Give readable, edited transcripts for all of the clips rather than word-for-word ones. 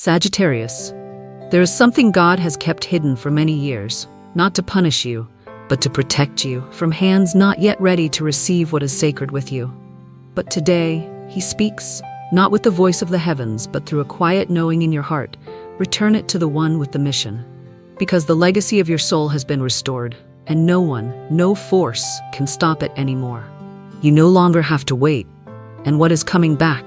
Sagittarius, there is something God has kept hidden for many years, not to punish you, but to protect you from hands not yet ready to receive what is sacred with you. But today, He speaks, not with the voice of the heavens, but through a quiet knowing in your heart. Return it to the one with the mission. Because the legacy of your soul has been restored, and no one, no force, can stop it anymore. You no longer have to wait, and what is coming back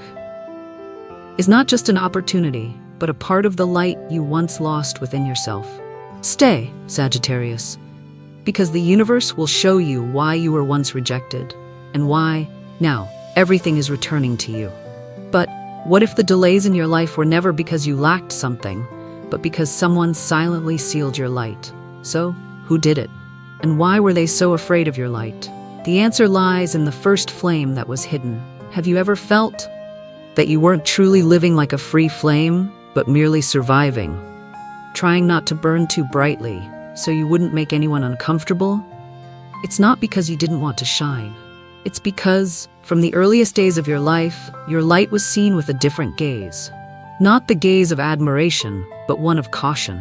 is not just an opportunity, but a part of the light you once lost within yourself. Stay, Sagittarius, because the universe will show you why you were once rejected, and why, now, everything is returning to you. But what if the delays in your life were never because you lacked something, but because someone silently sealed your light? So, who did it? And why were they so afraid of your light? The answer lies in the first flame that was hidden. Have you ever felt that you weren't truly living like a free flame, but merely surviving, trying not to burn too brightly so you wouldn't make anyone uncomfortable? It's not because you didn't want to shine. It's because, from the earliest days of your life, your light was seen with a different gaze. Not the gaze of admiration, but one of caution.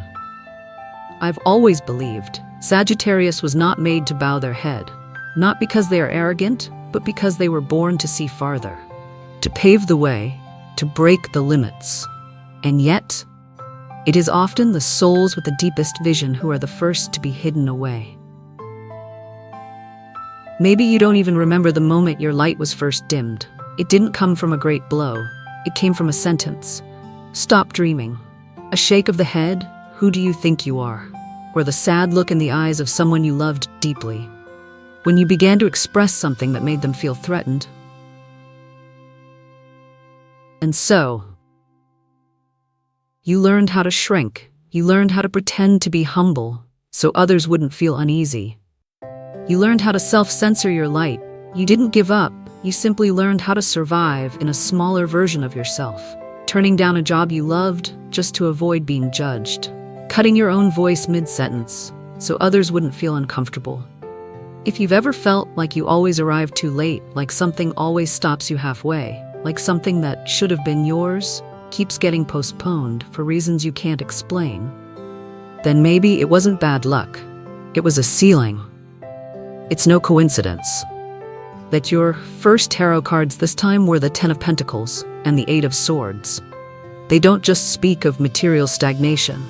I've always believed Sagittarius was not made to bow their head, not because they are arrogant, but because they were born to see farther, to pave the way, to break the limits. And yet, it is often the souls with the deepest vision who are the first to be hidden away. Maybe you don't even remember the moment your light was first dimmed. It didn't come from a great blow. It came from a sentence. Stop dreaming. A shake of the head, who do you think you are? Or the sad look in the eyes of someone you loved deeply. When you began to express something that made them feel threatened. And so, you learned how to shrink. You learned how to pretend to be humble, so others wouldn't feel uneasy. You learned how to self-censor your light. You didn't give up. You simply learned how to survive in a smaller version of yourself. Turning down a job you loved just to avoid being judged. Cutting your own voice mid-sentence so others wouldn't feel uncomfortable. If you've ever felt like you always arrive too late, like something always stops you halfway, like something that should have been yours keeps getting postponed for reasons you can't explain, then maybe it wasn't bad luck. It was a ceiling. It's no coincidence that your first tarot cards this time were the Ten of Pentacles and the Eight of Swords. They don't just speak of material stagnation,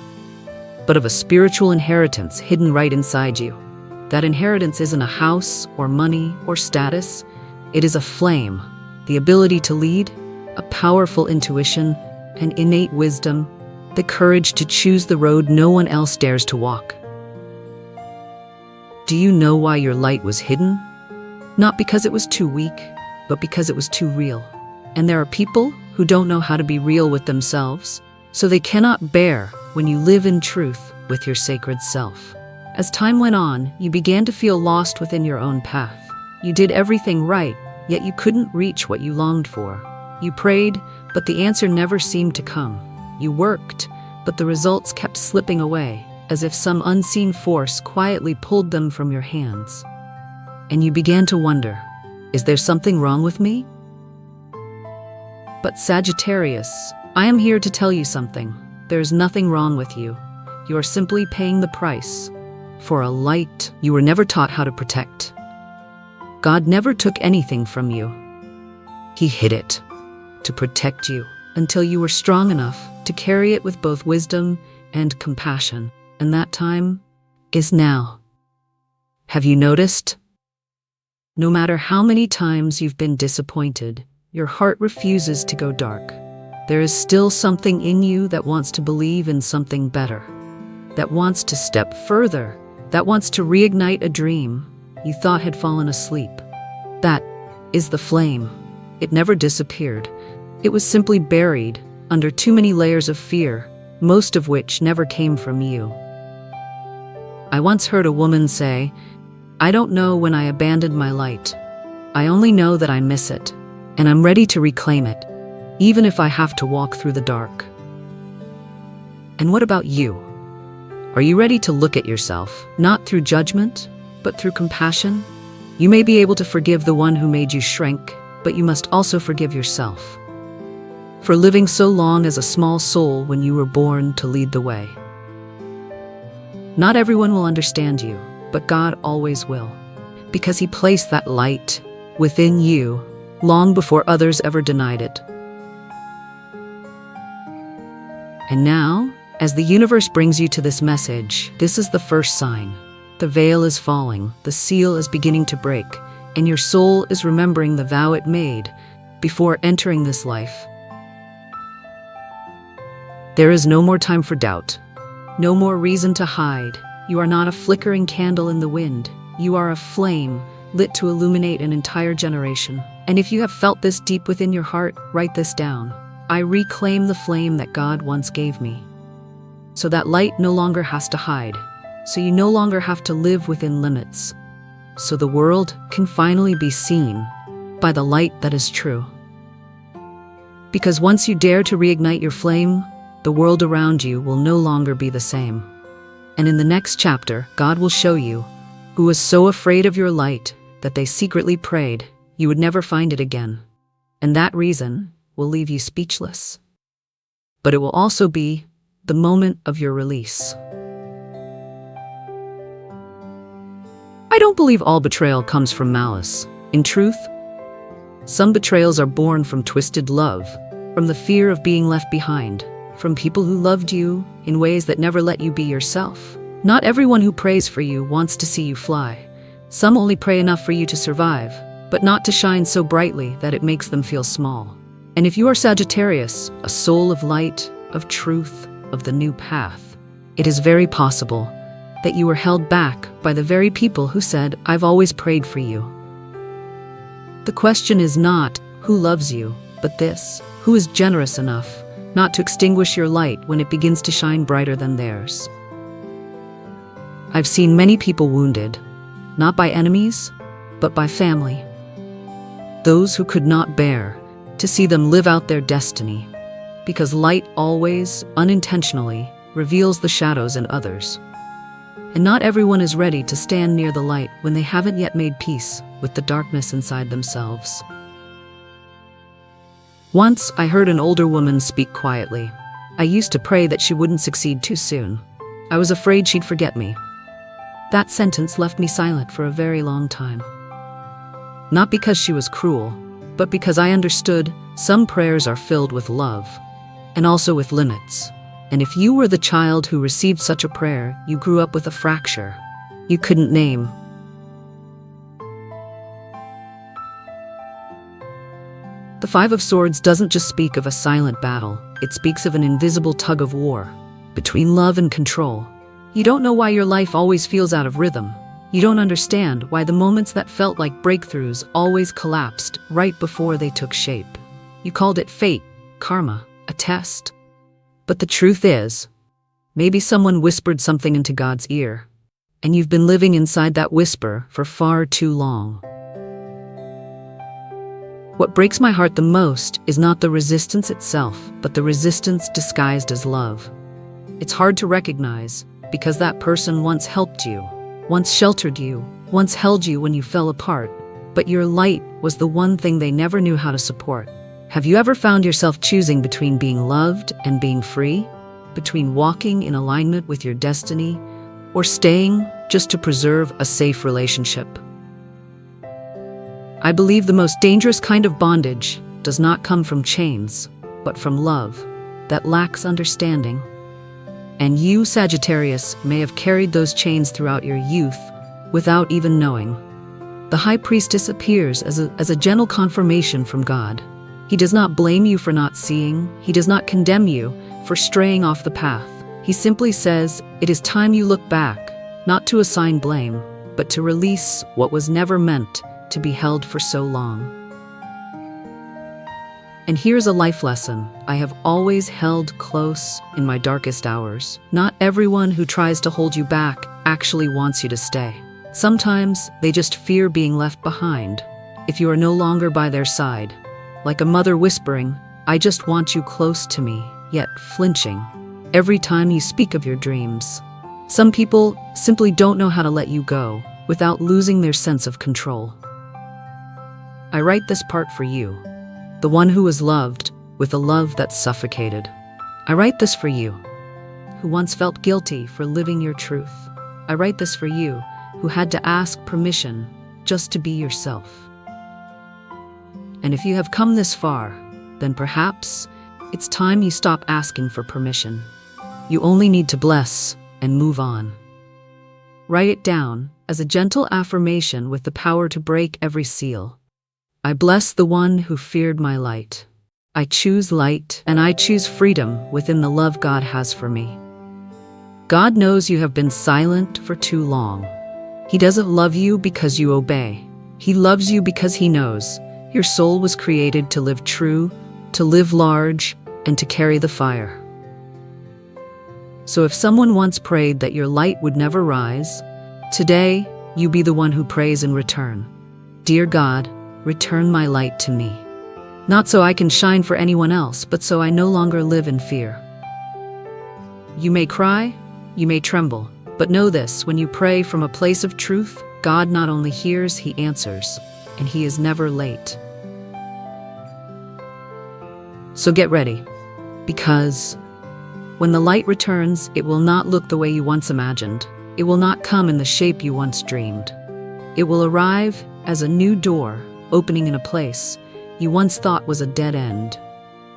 but of a spiritual inheritance hidden right inside you. That inheritance isn't a house or money or status. It is a flame, the ability to lead, a powerful intuition, an innate wisdom, the courage to choose the road no one else dares to walk. Do you know why your light was hidden? Not because it was too weak, but because it was too real. And there are people who don't know how to be real with themselves, so they cannot bear when you live in truth with your sacred self. As time went on, you began to feel lost within your own path. You did everything right, yet you couldn't reach what you longed for. You prayed, but the answer never seemed to come. You worked, but the results kept slipping away, as if some unseen force quietly pulled them from your hands. And you began to wonder, is there something wrong with me? But Sagittarius, I am here to tell you something. There is nothing wrong with you. You are simply paying the price for a light you were never taught how to protect. God never took anything from you. He hid it to protect you until you were strong enough to carry it with both wisdom and compassion. And that time is now. Have you noticed? No matter how many times you've been disappointed, your heart refuses to go dark. There is still something in you that wants to believe in something better, that wants to step further, that wants to reignite a dream you thought had fallen asleep. That is the flame. It never disappeared. It was simply buried under too many layers of fear, most of which never came from you. I once heard a woman say, "I don't know when I abandoned my light. I only know that I miss it, and I'm ready to reclaim it, even if I have to walk through the dark." And what about you? Are you ready to look at yourself, not through judgment, but through compassion? You may be able to forgive the one who made you shrink, but you must also forgive yourself. for living so long as a small soul when you were born to lead the way. Not everyone will understand you, but God always will, because He placed that light within you long before others ever denied it. And now, as the universe brings you to this message, this is the first sign. The veil is falling, the seal is beginning to break, and your soul is remembering the vow it made before entering this life. There is no more time for doubt, no more reason to hide. You are not a flickering candle in the wind. You are a flame lit to illuminate an entire generation. And if you have felt this deep within your heart, write this down. I reclaim the flame that God once gave me. So that light no longer has to hide. So you no longer have to live within limits. So the world can finally be seen by the light that is true. Because once you dare to reignite your flame, the world around you will no longer be the same. And in the next chapter, God will show you who was so afraid of your light that they secretly prayed you would never find it again. And that reason will leave you speechless. But it will also be the moment of your release. I don't believe all betrayal comes from malice. In truth, some betrayals are born from twisted love, from the fear of being left behind, from people who loved you in ways that never let you be yourself. Not everyone who prays for you wants to see you fly. Some only pray enough for you to survive, but not to shine so brightly that it makes them feel small. And if you are Sagittarius, a soul of light, of truth, of the new path, it is very possible that you were held back by the very people who said, "I've always prayed for you." The question is not who loves you, but this: who is generous enough not to extinguish your light when it begins to shine brighter than theirs. I've seen many people wounded, not by enemies, but by family. Those who could not bear to see them live out their destiny, because light always, unintentionally, reveals the shadows in others. And not everyone is ready to stand near the light when they haven't yet made peace with the darkness inside themselves. Once, I heard an older woman speak quietly. I used to pray that she wouldn't succeed too soon. I was afraid she'd forget me. That sentence left me silent for a very long time. Not because she was cruel, but because I understood some prayers are filled with love, and also with limits. And if you were the child who received such a prayer, you grew up with a fracture you couldn't name. The Five of Swords doesn't just speak of a silent battle, it speaks of an invisible tug of war between love and control. You don't know why your life always feels out of rhythm. You don't understand why the moments that felt like breakthroughs always collapsed right before they took shape. You called it fate, karma, a test. But the truth is, maybe someone whispered something into God's ear, and you've been living inside that whisper for far too long. What breaks my heart the most is not the resistance itself, but the resistance disguised as love. It's hard to recognize, because that person once helped you, once sheltered you, once held you when you fell apart, but your light was the one thing they never knew how to support. Have you ever found yourself choosing between being loved and being free? Between walking in alignment with your destiny, or staying just to preserve a safe relationship? I believe the most dangerous kind of bondage does not come from chains, but from love that lacks understanding. And you, Sagittarius, may have carried those chains throughout your youth without even knowing. The High Priestess appears as a gentle confirmation from God. He does not blame you for not seeing. He does not condemn you for straying off the path. He simply says, it is time you look back, not to assign blame, but to release what was never meant to be held for so long. And here's a life lesson I have always held close in my darkest hours. Not everyone who tries to hold you back actually wants you to stay. Sometimes they just fear being left behind if you are no longer by their side. Like a mother whispering, I just want you close to me, yet flinching every time you speak of your dreams. Some people simply don't know how to let you go without losing their sense of control. I write this part for you, the one who was loved with a love that suffocated. I write this for you, who once felt guilty for living your truth. I write this for you, who had to ask permission just to be yourself. And if you have come this far, then perhaps it's time you stop asking for permission. You only need to bless and move on. Write it down as a gentle affirmation with the power to break every seal. I bless the one who feared my light. I choose light, and I choose freedom within the love God has for me. God knows you have been silent for too long. He doesn't love you because you obey. He loves you because he knows your soul was created to live true, to live large, and to carry the fire. So if someone once prayed that your light would never rise, today you be the one who prays in return. Dear God, return my light to me. Not so I can shine for anyone else, but so I no longer live in fear. You may cry, you may tremble, but know this: when you pray from a place of truth, God not only hears, he answers, and he is never late. So get ready, because when the light returns, it will not look the way you once imagined. It will not come in the shape you once dreamed. It will arrive as a new door opening in a place you once thought was a dead end.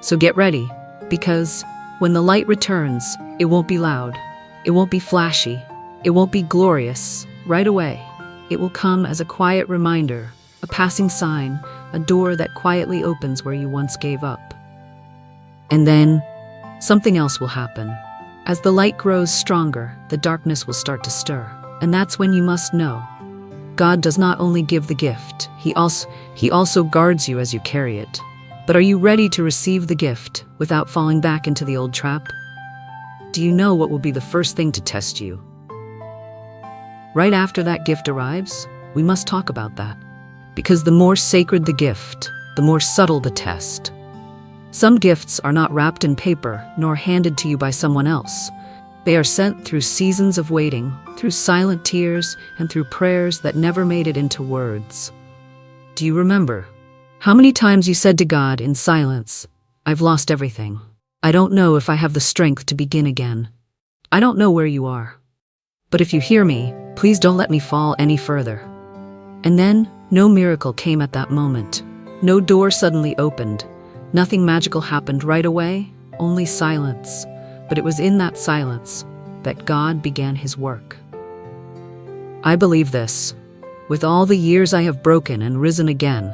So get ready, because when the light returns, it won't be loud, it won't be flashy, it won't be glorious right away. It will come as a quiet reminder, a passing sign, a door that quietly opens where you once gave up. And then, something else will happen. As the light grows stronger, the darkness will start to stir. And that's when you must know, God does not only give the gift, he also guards you as you carry it. But are you ready to receive the gift without falling back into the old trap? Do you know what will be the first thing to test you? Right after that gift arrives, we must talk about that. Because the more sacred the gift, the more subtle the test. Some gifts are not wrapped in paper nor handed to you by someone else. They are sent through seasons of waiting, through silent tears, and through prayers that never made it into words. Do you remember how many times you said to God in silence, "I've lost everything. I don't know if I have the strength to begin again. I don't know where you are. But if you hear me, please don't let me fall any further." And then, no miracle came at that moment. No door suddenly opened. Nothing magical happened right away, only silence. But it was in that silence that God began his work. I believe this. With all the years I have broken and risen again,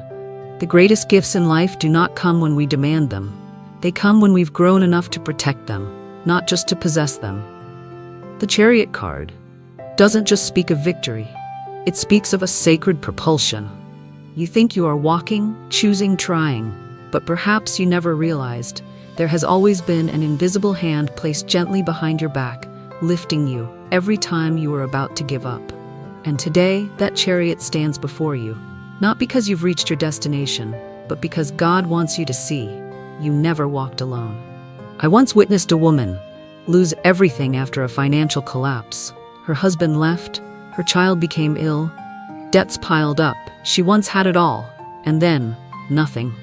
the greatest gifts in life do not come when we demand them. They come when we've grown enough to protect them, not just to possess them. The Chariot card doesn't just speak of victory. It speaks of a sacred propulsion. You think you are walking, choosing, trying, but perhaps you never realized there has always been an invisible hand placed gently behind your back, lifting you every time you were about to give up. And today, that chariot stands before you, not because you've reached your destination, but because God wants you to see you never walked alone. I once witnessed a woman lose everything after a financial collapse. Her husband left, her child became ill, debts piled up. She once had it all, and then nothing.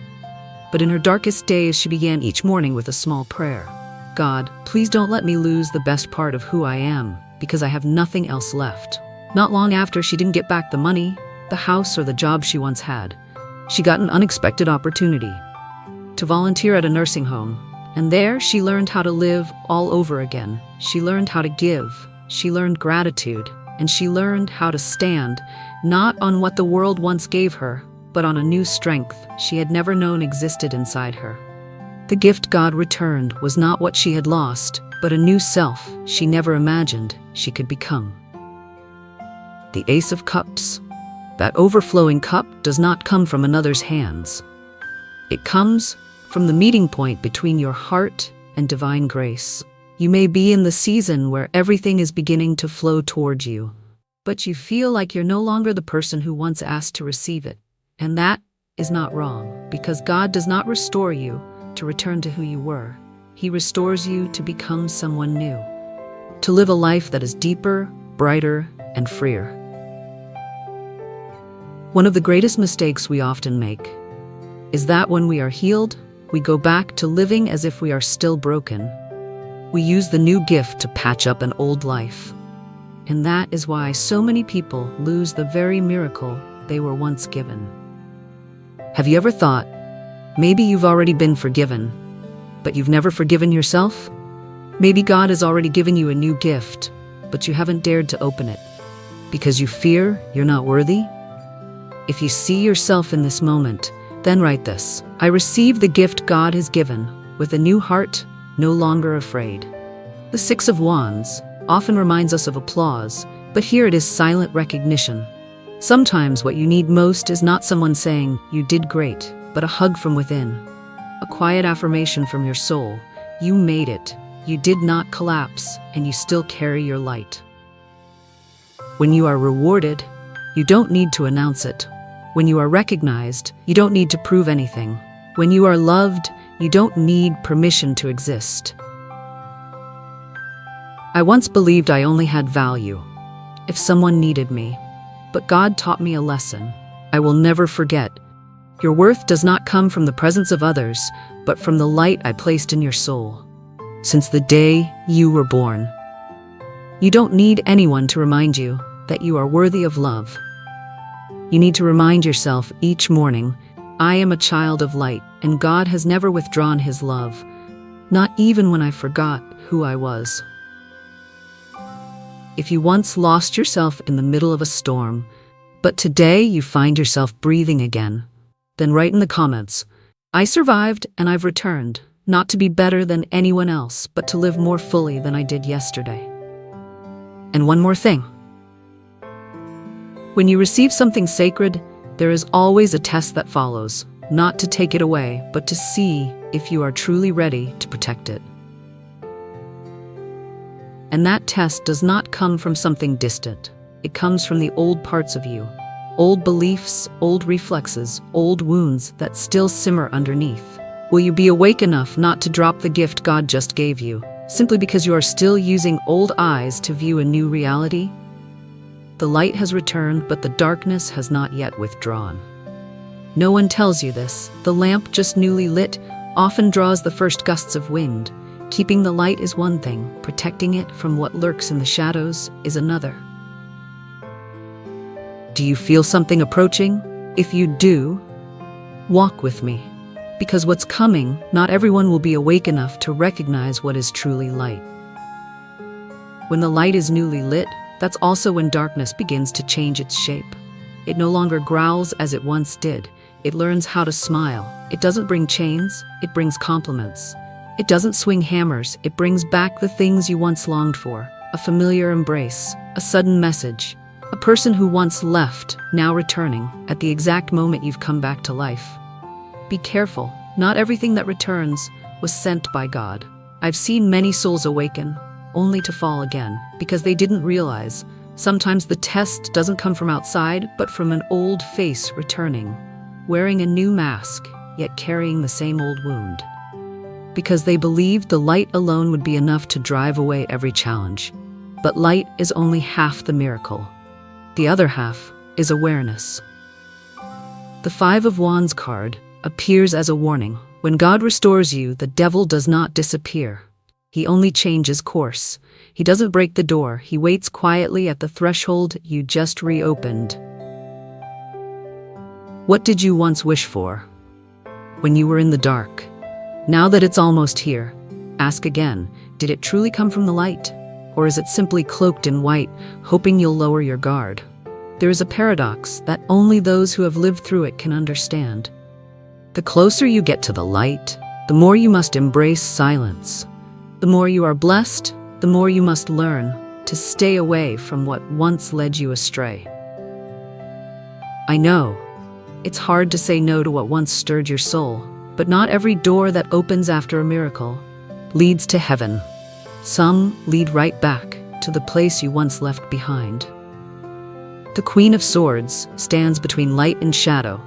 But in her darkest days, she began each morning with a small prayer. God, please don't let me lose the best part of who I am, because I have nothing else left. Not long after, she didn't get back the money, the house, or the job she once had. She got an unexpected opportunity to volunteer at a nursing home. And there, she learned how to live all over again. She learned how to give. She learned gratitude. And she learned how to stand, not on what the world once gave her, but on a new strength she had never known existed inside her. The gift God returned was not what she had lost, but a new self she never imagined she could become. The Ace of Cups. That overflowing cup does not come from another's hands. It comes from the meeting point between your heart and divine grace. You may be in the season where everything is beginning to flow toward you, but you feel like you're no longer the person who once asked to receive it. And that is not wrong, because God does not restore you to return to who you were. He restores you to become someone new, to live a life that is deeper, brighter, and freer. One of the greatest mistakes we often make is that when we are healed, we go back to living as if we are still broken. We use the new gift to patch up an old life. And that is why so many people lose the very miracle they were once given. Have you ever thought, maybe you've already been forgiven, but you've never forgiven yourself? Maybe God has already given you a new gift, but you haven't dared to open it because you fear you're not worthy? If you see yourself in this moment, then write this: I receive the gift God has given with a new heart, no longer afraid. The Six of Wands often reminds us of applause, but here it is silent recognition. Sometimes what you need most is not someone saying, "You did great," but a hug from within. A quiet affirmation from your soul. You made it. You did not collapse, and you still carry your light. When you are rewarded, you don't need to announce it. When you are recognized, you don't need to prove anything. When you are loved, you don't need permission to exist. I once believed I only had value if someone needed me, but God taught me a lesson I will never forget. Your worth does not come from the presence of others, but from the light I placed in your soul. Since the day you were born, you don't need anyone to remind you that you are worthy of love. You need to remind yourself each morning, I am a child of light, and God has never withdrawn his love, not even when I forgot who I was. If you once lost yourself in the middle of a storm, but today you find yourself breathing again, then write in the comments, I survived and I've returned, not to be better than anyone else, but to live more fully than I did yesterday. And one more thing. When you receive something sacred, there is always a test that follows, not to take it away, but to see if you are truly ready to protect it. And that test does not come from something distant. It comes from the old parts of you, old beliefs, old reflexes, old wounds that still simmer underneath. Will you be awake enough not to drop the gift God just gave you, simply because you are still using old eyes to view a new reality? The light has returned, but the darkness has not yet withdrawn. No one tells you this. The lamp, just newly lit, often draws the first gusts of wind. Keeping the light is one thing, protecting it from what lurks in the shadows is another. Do you feel something approaching? If you do, walk with me. Because what's coming, not everyone will be awake enough to recognize what is truly light. When the light is newly lit, that's also when darkness begins to change its shape. It no longer growls as it once did. It learns how to smile. It doesn't bring chains, it brings compliments. It doesn't swing hammers, it brings back the things you once longed for. A familiar embrace, a sudden message. A person who once left, now returning, at the exact moment you've come back to life. Be careful, not everything that returns was sent by God. I've seen many souls awaken, only to fall again, because they didn't realize. Sometimes the test doesn't come from outside, but from an old face returning, wearing a new mask, yet carrying the same old wound. Because they believed the light alone would be enough to drive away every challenge. But light is only half the miracle. The other half is awareness. The Five of Wands card appears as a warning. When God restores you, the devil does not disappear. He only changes course. He doesn't break the door. He waits quietly at the threshold you just reopened. What did you once wish for when you were in the dark? Now that it's almost here, ask again, did it truly come from the light? Or is it simply cloaked in white, hoping you'll lower your guard? There is a paradox that only those who have lived through it can understand. The closer you get to the light, the more you must embrace silence. The more you are blessed, the more you must learn to stay away from what once led you astray. I know, it's hard to say no to what once stirred your soul, but not every door that opens after a miracle leads to heaven. Some lead right back to the place you once left behind. The Queen of Swords stands between light and shadow,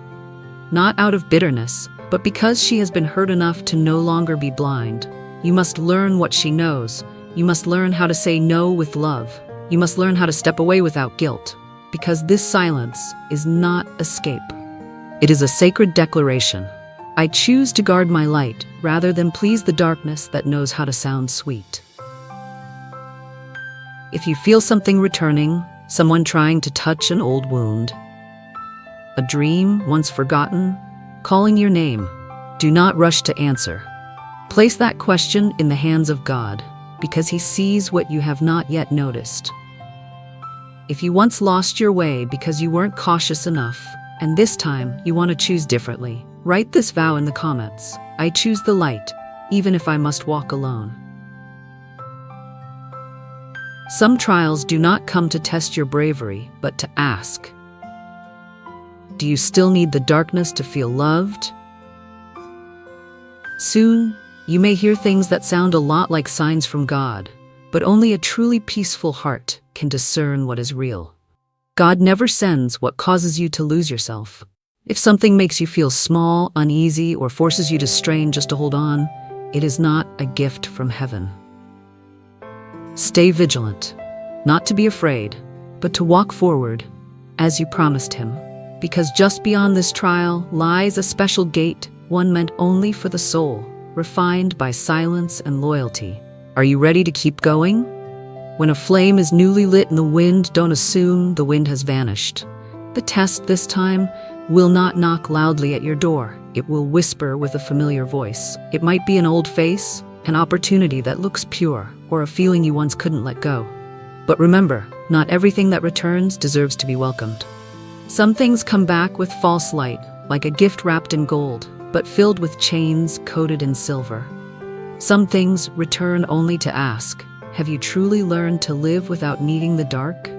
not out of bitterness, but because she has been hurt enough to no longer be blind. You must learn what she knows. You must learn how to say no with love. You must learn how to step away without guilt, because this silence is not escape. It is a sacred declaration. I choose to guard my light rather than please the darkness that knows how to sound sweet. If you feel something returning, someone trying to touch an old wound, a dream once forgotten, calling your name, do not rush to answer. Place that question in the hands of God, because He sees what you have not yet noticed. If you once lost your way because you weren't cautious enough, and this time you want to choose differently, write this vow in the comments. I choose the light, even if I must walk alone. Some trials do not come to test your bravery, but to ask. Do you still need the darkness to feel loved? Soon, you may hear things that sound a lot like signs from God, but only a truly peaceful heart can discern what is real. God never sends what causes you to lose yourself. If something makes you feel small, uneasy, or forces you to strain just to hold on, it is not a gift from heaven. Stay vigilant, not to be afraid, but to walk forward as you promised Him. Because just beyond this trial lies a special gate, one meant only for the soul, refined by silence and loyalty. Are you ready to keep going? When a flame is newly lit in the wind, don't assume the wind has vanished. The test this time will not knock loudly at your door. It will whisper with a familiar voice. It might be an old face, an opportunity that looks pure, or a feeling you once couldn't let go. But remember, not everything that returns deserves to be welcomed. Some things come back with false light, like a gift wrapped in gold, but filled with chains coated in silver. Some things return only to ask, have you truly learned to live without needing the dark?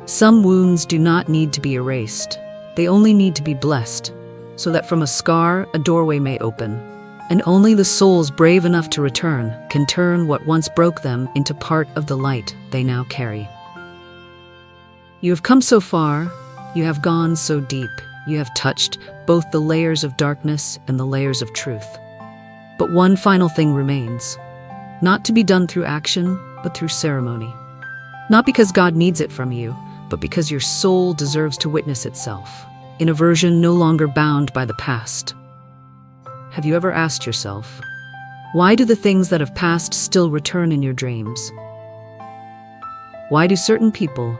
Some wounds do not need to be erased. They only need to be blessed, so that from a scar, a doorway may open. And only the souls brave enough to return can turn what once broke them into part of the light they now carry. You have come so far. You have gone so deep. You have touched both the layers of darkness and the layers of truth. But one final thing remains, not to be done through action, but through ceremony. Not because God needs it from you, but because your soul deserves to witness itself, in a version no longer bound by the past. Have you ever asked yourself, why do the things that have passed still return in your dreams? Why do certain people,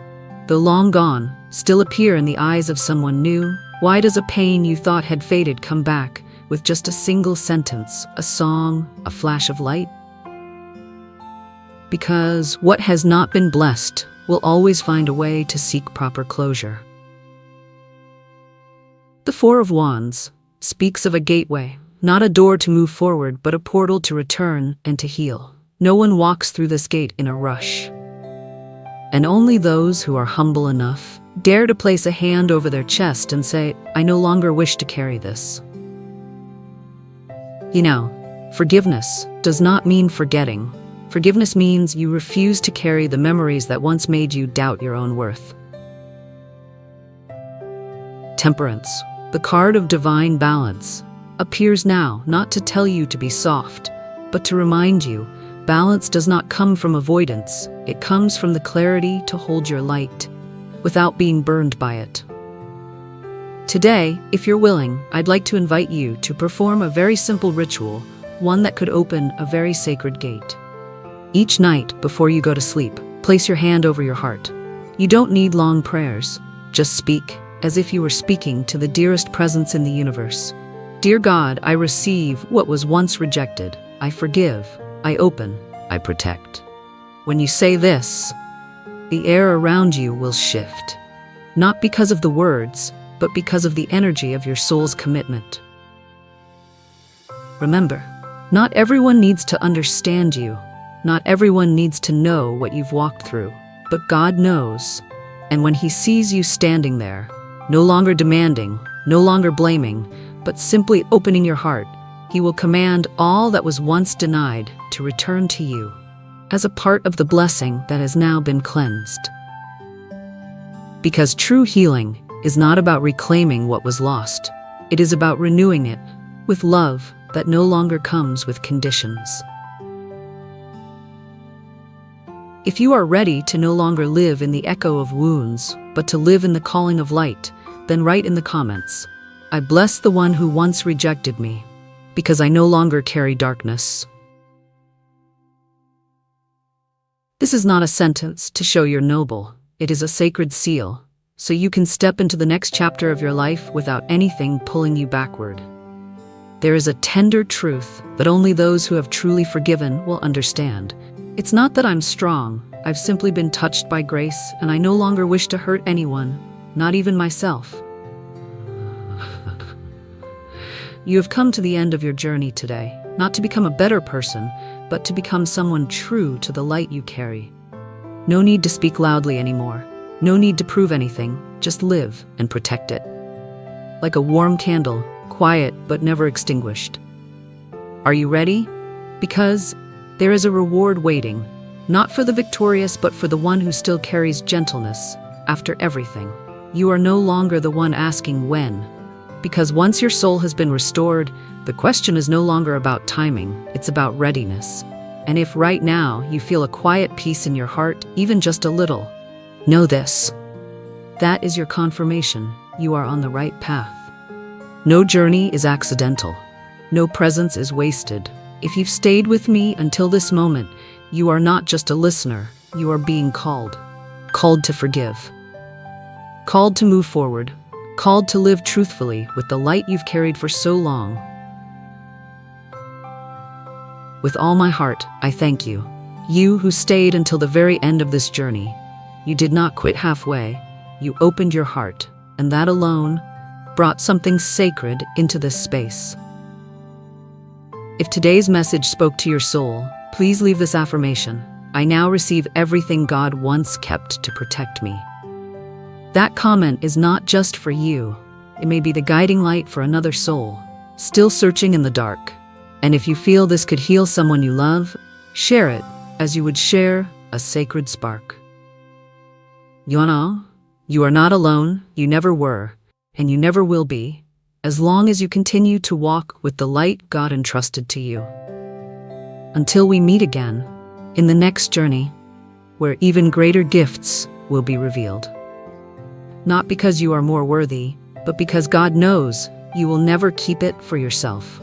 though long gone, still appear in the eyes of someone new? Why does a pain you thought had faded come back with just a single sentence, a song, a flash of light? Because what has not been blessed will always find a way to seek proper closure. The Four of Wands speaks of a gateway, not a door to move forward, but a portal to return and to heal. No one walks through this gate in a rush. And only those who are humble enough dare to place a hand over their chest and say, I no longer wish to carry this. You know, forgiveness does not mean forgetting. Forgiveness means you refuse to carry the memories that once made you doubt your own worth. Temperance, the card of divine balance, appears now not to tell you to be soft, but to remind you balance does not come from avoidance. It comes from the clarity to hold your light without being burned by it. Today, if you're willing, I'd like to invite you to perform a very simple ritual, one that could open a very sacred gate. Each night before you go to sleep, place your hand over your heart. You don't need long prayers. Just speak, as if you were speaking to the dearest presence in the universe. Dear God, I receive what was once rejected. I forgive. I open. I protect. When you say this, the air around you will shift. Not because of the words, but because of the energy of your soul's commitment. Remember, not everyone needs to understand you. Not everyone needs to know what you've walked through, but God knows. And when He sees you standing there, no longer demanding, no longer blaming, but simply opening your heart, He will command all that was once denied to return to you as a part of the blessing that has now been cleansed. Because true healing is not about reclaiming what was lost. It is about renewing it with love that no longer comes with conditions. If you are ready to no longer live in the echo of wounds, but to live in the calling of light, then write in the comments, I bless the one who once rejected me, because I no longer carry darkness. This is not a sentence to show you're noble. It is a sacred seal, so you can step into the next chapter of your life without anything pulling you backward. There is a tender truth that only those who have truly forgiven will understand. It's not that I'm strong. I've simply been touched by grace, and I no longer wish to hurt anyone, not even myself. You have come to the end of your journey today, not to become a better person, but to become someone true to the light you carry. No need to speak loudly anymore. No need to prove anything. Just live and protect it. Like a warm candle, quiet but never extinguished. Are you ready? Because there is a reward waiting, not for the victorious but for the one who still carries gentleness after everything. You are no longer the one asking when, because once your soul has been restored, the question is no longer about timing, it's about readiness. And if right now you feel a quiet peace in your heart, even just a little, know this. That is your confirmation you are on the right path. No journey is accidental. No presence is wasted. If you've stayed with me until this moment, you are not just a listener, you are being called. Called to forgive. Called to move forward. Called to live truthfully with the light you've carried for so long. With all my heart, I thank you. You who stayed until the very end of this journey. You did not quit halfway. You opened your heart, and that alone brought something sacred into this space. If today's message spoke to your soul, please leave this affirmation. I now receive everything God once kept to protect me. That comment is not just for you. It may be the guiding light for another soul, still searching in the dark. And if you feel this could heal someone you love, share it as you would share a sacred spark. You know, you are not alone, you never were, and you never will be, as long as you continue to walk with the light God entrusted to you. Until we meet again, in the next journey, where even greater gifts will be revealed. Not because you are more worthy, but because God knows you will never keep it for yourself.